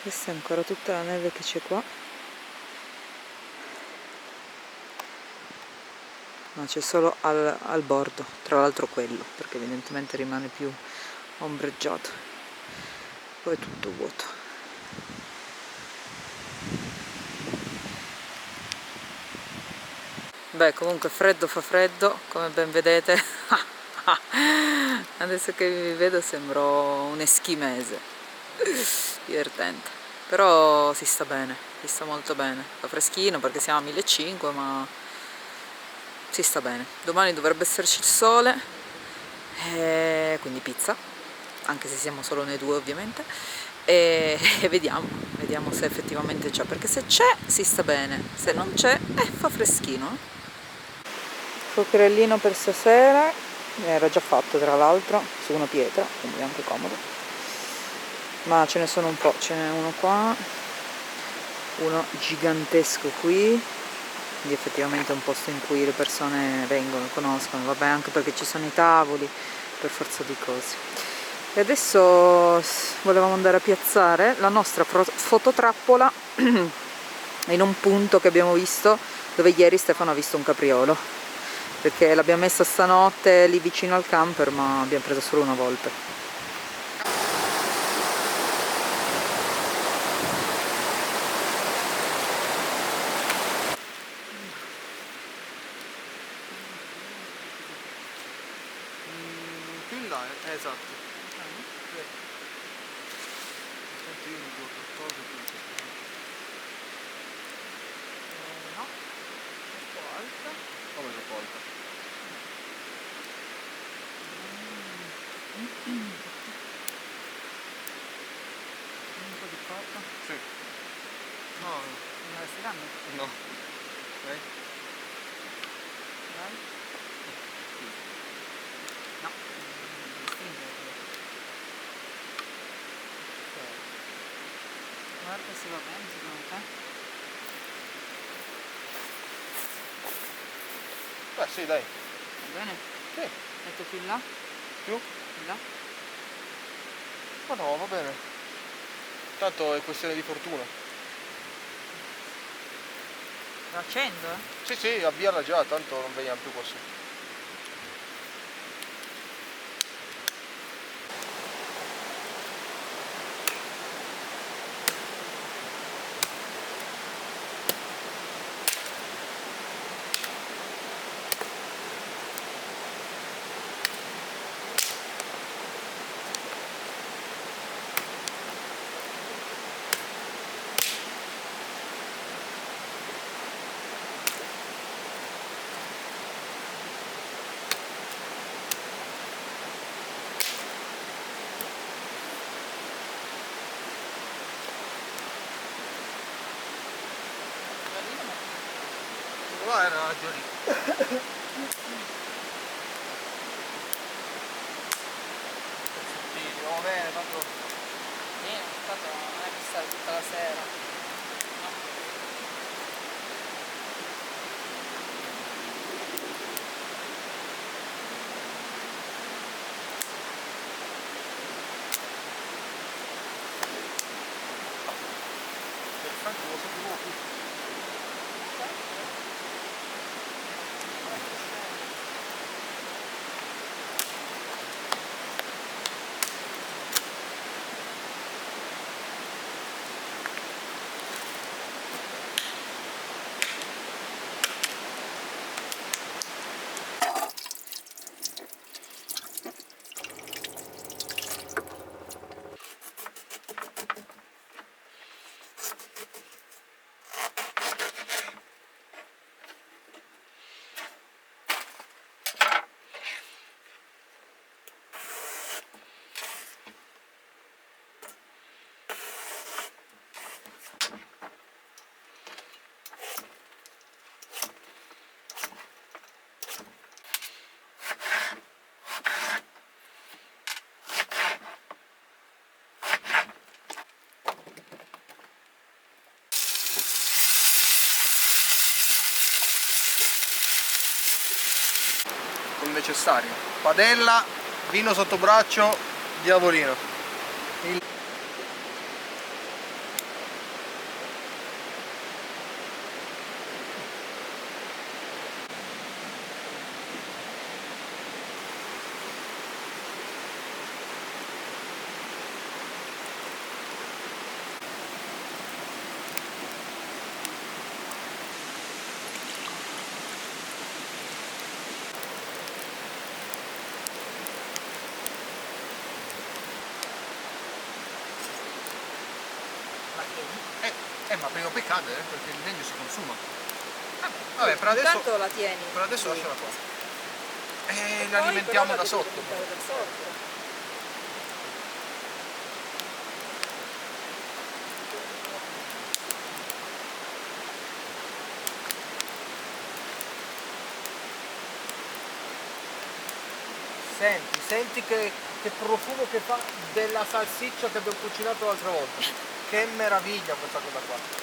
Questa è ancora tutta la neve che c'è qua, ma c'è solo al bordo, tra l'altro quello, perché evidentemente rimane più ombreggiato, poi è tutto vuoto. Beh, comunque freddo fa freddo, come ben vedete. Adesso che vi vedo sembro un eschimese, divertente, però si sta bene, si sta molto bene, fa freschino perché siamo a 1500, ma si sta bene. Domani dovrebbe esserci il sole, quindi pizza, anche se siamo solo noi due ovviamente, e vediamo se effettivamente c'è, perché se c'è si sta bene, se non c'è fa freschino. Fuocherellino per stasera, era già fatto tra l'altro, su una pietra, quindi è anche comodo, ma ce ne sono un po', ce n'è uno qua, uno gigantesco qui, quindi effettivamente è un posto in cui le persone vengono, conoscono, vabbè, anche perché ci sono i tavoli, per forza di cose. E adesso volevamo andare a piazzare la nostra fototrappola in un punto che abbiamo visto, dove ieri Stefano ha visto un capriolo, perché l'abbiamo messa stanotte lì vicino al camper, ma abbiamo preso solo una volpe. Più in là, esatto. Aspetta, io mi devo qualcosa qui. No, troppo alta. Come troppo alta? Un po' di corda. Sì. No, Non la si danno? no. Ok? Dai. No. Guarda se va bene secondo te. Beh, sì, dai. Va bene? Sì. Metto più in là? Più? In là? Ma no, va bene. Tanto è questione di fortuna. Lo accendo, Sì, sì, avviala già, tanto non veniamo più qua su. Qua era già lì. Pezzettini, va bene, tanto. tanto non è che stai tutta la sera. Perfetto, lo sapevo più. Col necessario. Padella, vino sotto braccio, diavolino. Ma prima o poi cade, perché il legno si consuma. Vabbè, per adesso, Intanto la tieni. per adesso Sì. lasciala qua. E Poi la alimentiamo però la da devi sotto. alimentare da sotto. Senti che profumo che fa della salsiccia che abbiamo cucinato l'altra volta. Che meraviglia questa cosa qua.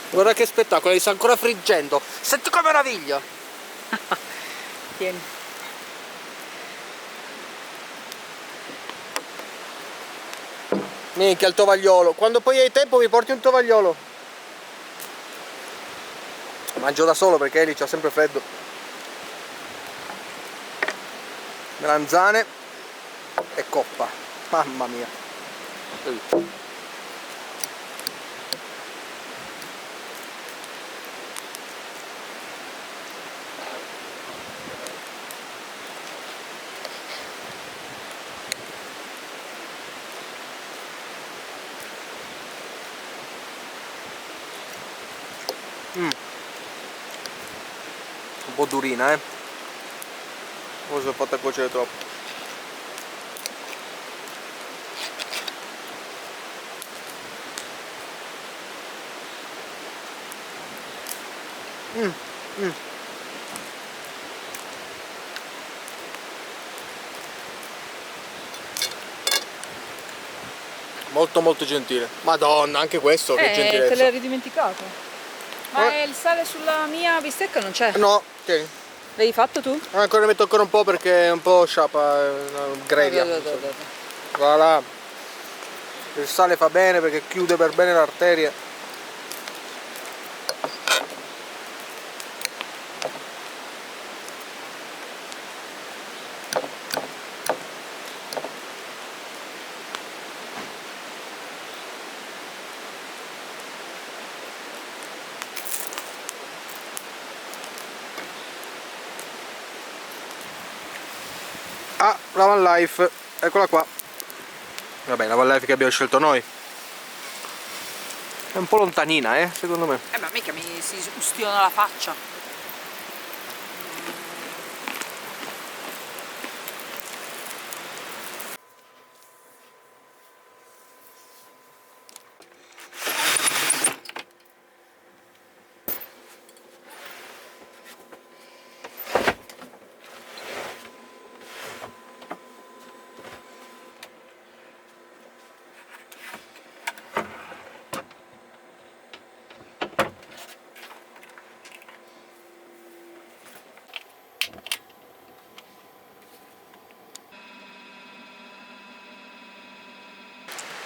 Guarda che spettacolo, sta ancora friggendo. Senti che meraviglia! Tieni. Minchia, il tovagliolo. Quando poi hai tempo mi porti un tovagliolo. Mangio da solo perché lì c'ha sempre freddo. Melanzane e coppa. Mamma mia. Un po' durina, forse l'ho fatta cuocere troppo. Molto molto gentile. Madonna, anche questo che gentilezza. Te l'hai ridimenticato. Ma il sale sulla mia bistecca non c'è? No, tieni. L'hai fatto tu? Ancora ne metto ancora un po' perché è un po' sciapa, grevia. Voilà. Il sale fa bene perché chiude per bene l'arteria. Ah, la Van Life, eccola qua. Vabbè, la Van Life che abbiamo scelto noi. È un po' lontanina, secondo me. Ma mica mi si ustiona la faccia.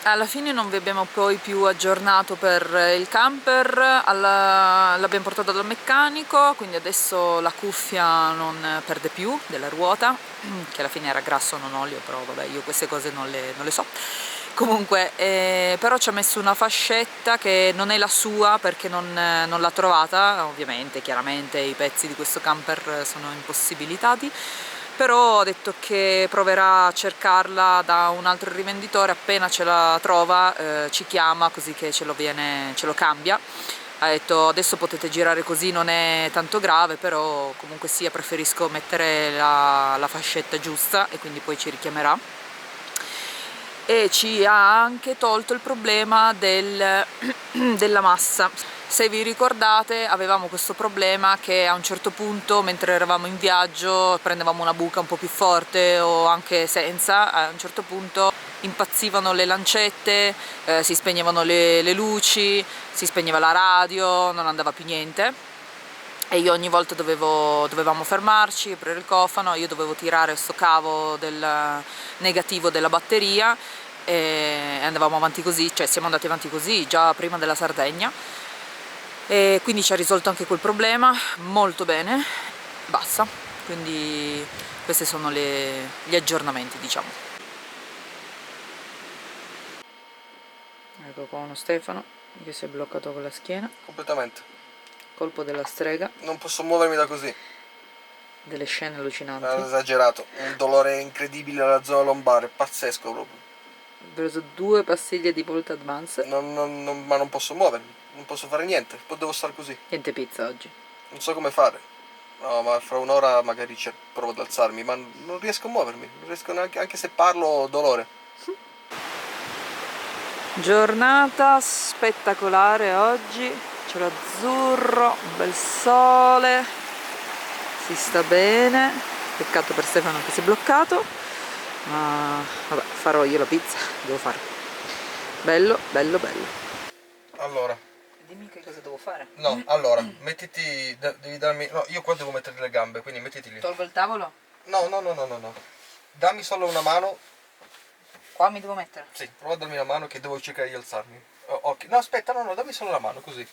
Alla fine non vi abbiamo poi più aggiornato per il camper, l'abbiamo portato dal meccanico, quindi adesso la cuffia non perde più della ruota, che alla fine era grasso non olio, però vabbè, io queste cose non le so. Comunque, però ci ha messo una fascetta che non è la sua perché non l'ha trovata, ovviamente, chiaramente i pezzi di questo camper sono impossibilitati. Però ho detto che proverà a cercarla da un altro rivenditore, appena ce la trova ci chiama così che ce lo cambia. Ha detto adesso potete girare così, non è tanto grave, però comunque sia preferisco mettere la fascetta giusta e quindi poi ci richiamerà. E ci ha anche tolto il problema della massa. Se vi ricordate avevamo questo problema che a un certo punto, mentre eravamo in viaggio, prendevamo una buca un po' più forte o anche senza, a un certo punto impazzivano le lancette, si spegnevano le luci, si spegneva la radio, non andava più niente e io ogni volta dovevamo fermarci, aprire il cofano, io dovevo tirare sto cavo del negativo della batteria e andavamo avanti così, cioè siamo andati avanti così già prima della Sardegna, e quindi ci ha risolto anche quel problema molto bene, basta. Quindi questi sono gli aggiornamenti, diciamo. Ecco qua uno Stefano che si è bloccato con la schiena, Completamente. colpo della strega, Non posso muovermi da così. delle scene È allucinanti. esagerato. Un dolore incredibile alla zona lombare, pazzesco proprio. Ho preso 2 pastiglie di Volt Advance. Ma non posso muovermi, non posso fare niente, poi devo stare così. Niente pizza oggi. Non so come fare. No, ma fra un'ora magari provo ad alzarmi, ma non riesco a muovermi, non riesco neanche, anche se parlo ho dolore. Giornata spettacolare oggi, c'è l'azzurro, un bel sole, si sta bene, peccato per Stefano che si è bloccato, ma vabbè, farò io la pizza, devo farlo. Bello, bello, bello. Allora. Dimmi che cosa devo fare. No, allora, mettiti, devi darmi, no, io qua devo mettere le gambe, quindi mettiti lì. Tolgo il tavolo? No, no, no, no, no, no. Dammi solo una mano. Qua mi devo mettere? Sì, prova a darmi una mano che devo cercare di alzarmi. Oh, ok, no, aspetta, no, no, dammi solo la mano, così.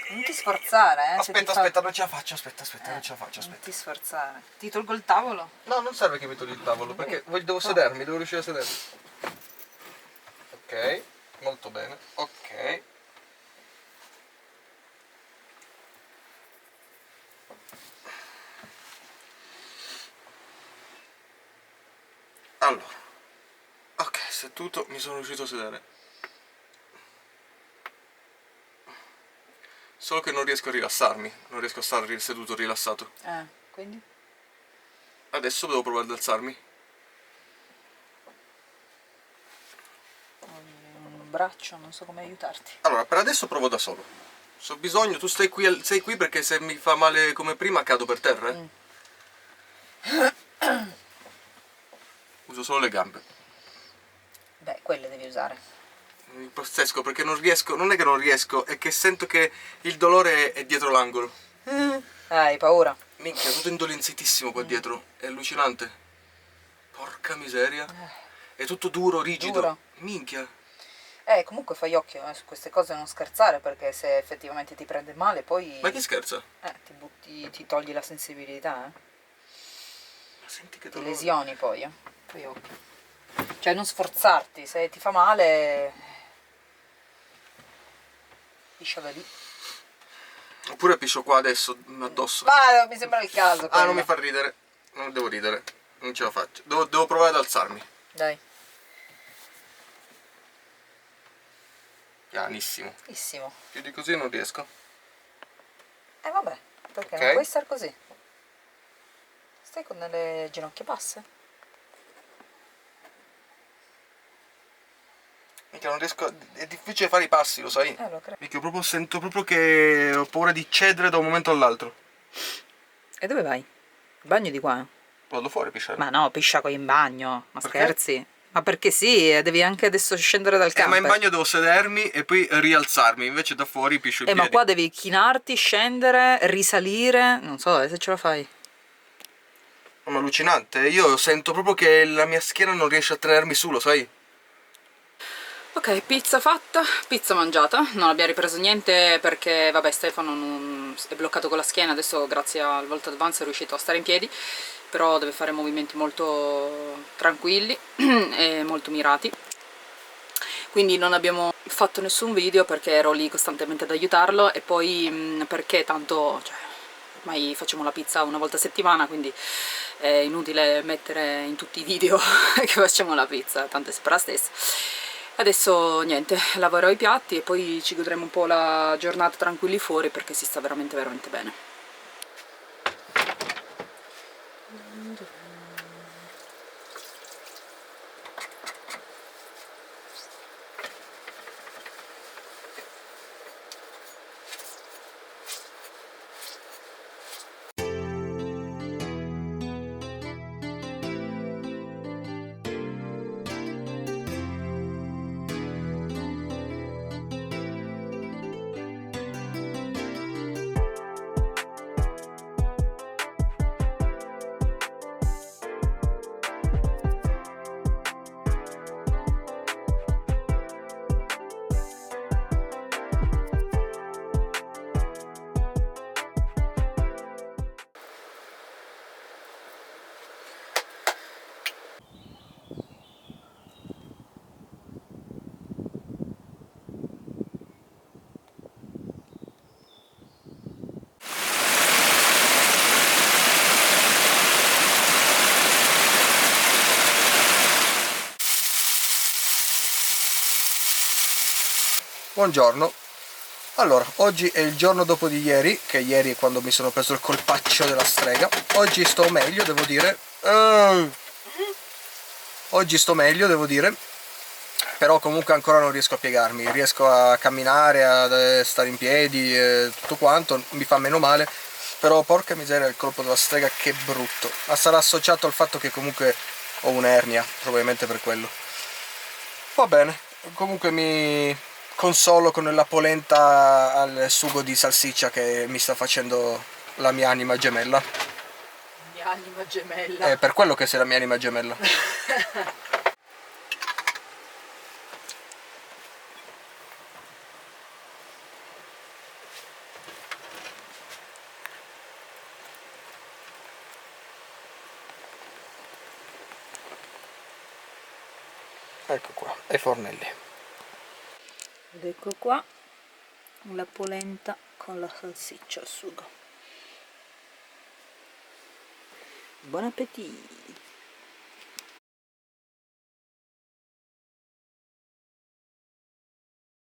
Non ti sforzare, Aspetta, non ce la faccio, aspetta, non ce la faccio, Non aspetta. ti sforzare. Ti tolgo il tavolo? No, non serve che mi togli il tavolo, perché devo sedermi, devo riuscire a sedermi. Ok, molto bene, ok. Allora, ok, seduto, mi sono riuscito a sedere. Solo che non riesco a rilassarmi, non riesco a stare seduto rilassato. Quindi? Adesso devo provare ad alzarmi. Un braccio, non so come aiutarti. Allora, per adesso provo da solo. Se ho bisogno, tu stai qui perché se mi fa male come prima cado per terra, Uso solo le gambe. Beh, quelle devi usare. Mi pazzesco perché non riesco, non è che non riesco, è che sento che il dolore è dietro l'angolo. Hai paura? Minchia, è tutto indolenzitissimo qua dietro, è allucinante. Porca miseria. È tutto duro, rigido. Duro. Minchia. Comunque fai occhio su queste cose, non scherzare, perché se effettivamente ti prende male poi... Ma chi scherza? ti togli la sensibilità, Ma senti che Ti dolore. lesioni poi, Fai occhio. Cioè non sforzarti, se ti fa male... Piscia da lì. Oppure piscio qua adesso, addosso. Ma mi sembra il caso. Ah, quello. non mi fa ridere. Non devo ridere. Non ce la faccio. Devo provare ad alzarmi. Dai. Pianissimo. Benissimo. Più di così non riesco. Vabbè, perché Ok. non puoi star così? Stai con le ginocchia basse? Minchia, non riesco. È difficile fare i passi, lo sai? Lo credo. Minchia, sento proprio che ho paura di cedere da un momento all'altro. E dove vai? Il bagno di qua? Vado fuori a pisciare. Ma no, piscia qui in bagno. Ma Perché? scherzi? Ma perché sì, devi anche adesso scendere dal camper. Ma in bagno devo sedermi e poi rialzarmi, invece da fuori piscio i piedi. Ma qua devi chinarti, scendere, risalire. Non so se ce la fai. Ma allucinante, io sento proprio che la mia schiena non riesce a tenermi su, lo sai? Ok, pizza fatta, pizza mangiata, non abbiamo ripreso niente perché vabbè Stefano è bloccato con la schiena, adesso grazie al Volt Advance è riuscito a stare in piedi, però deve fare movimenti molto tranquilli e molto mirati, quindi non abbiamo fatto nessun video perché ero lì costantemente ad aiutarlo e poi perché tanto ormai facciamo la pizza una volta a settimana, quindi è inutile mettere in tutti i video che facciamo la pizza, tanto è sempre la stessa. Adesso niente, lavorerò i piatti e poi ci godremo un po' la giornata tranquilli fuori perché si sta veramente bene. Buongiorno. Allora, oggi è il giorno dopo di ieri, che ieri è quando mi sono preso il colpaccio della strega. Oggi sto meglio, devo dire. Oggi sto meglio, devo dire. Però comunque ancora non riesco a piegarmi. Riesco a camminare, a stare in piedi, tutto quanto. Mi fa meno male. Però porca miseria, il colpo della strega che brutto. Ma sarà associato al fatto che comunque ho un'ernia, probabilmente per quello. Va bene, comunque mi consolo con la polenta al sugo di salsiccia che mi sta facendo la mia anima gemella. Mia anima gemella. È per quello che sei la mia anima gemella. Ecco qua, e fornelli. Ed ecco qua la polenta con la salsiccia al sugo. Buon appetito!